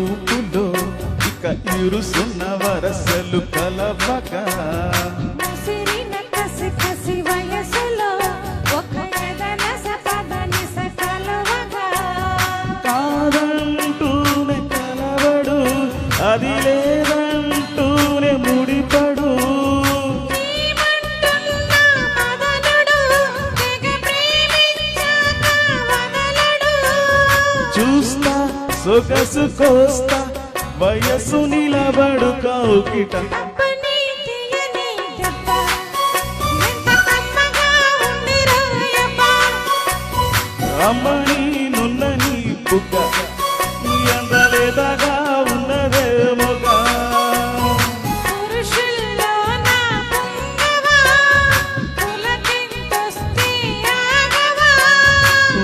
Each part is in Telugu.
చూపులో ఇక ఇరుసున్న వరసలు కలవగా కాదంటూనే కలవడు అది లేదంటూనే ముడిపడు చూస్తా సొగసు కోస్తా వయసు నిలబడు కౌకిట అమ్మని నున్నని బుగ్గ ఎందలేదగా ఉన్నదే మొగ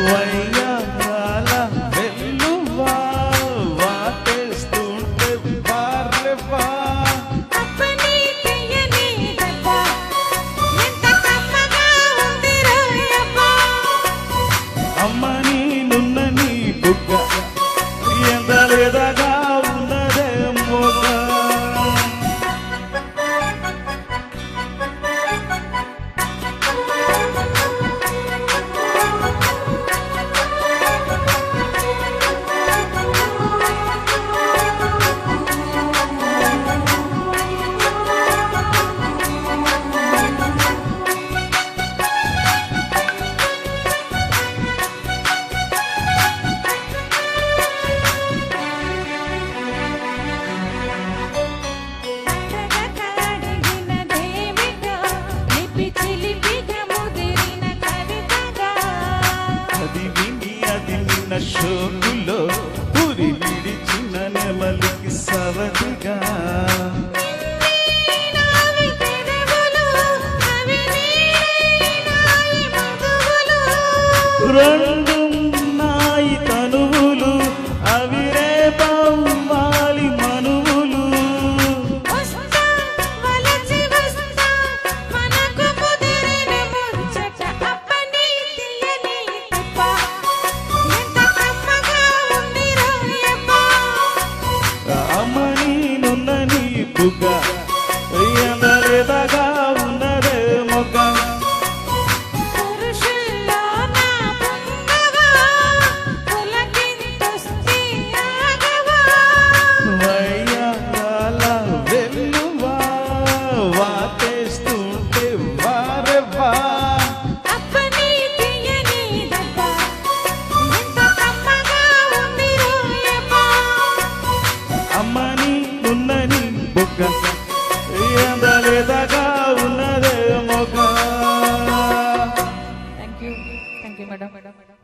వయ్యాల వెల్లువా వాటేస్తుంటే వారెవా అమ్మని నున్నని బుగ్గ ఎందలేదగా ఉన్నదే మొగ షోకులో పురి విడిచిన నెమలికి సవతిగా రెండున్నాయి తనువులు అవి రేపవ్వాలి మనువులు అమ్మని నున్నని బుగ్గ ఎందలేదగా ఉన్నదే మొగ్గ వయ్యాల వెల్లువా వాటేస్తుంటే వారెవా అమ్మని నున్నని బుగ్గ ఎందలేదగా ఉన్నదే మొగ. Thank you madam.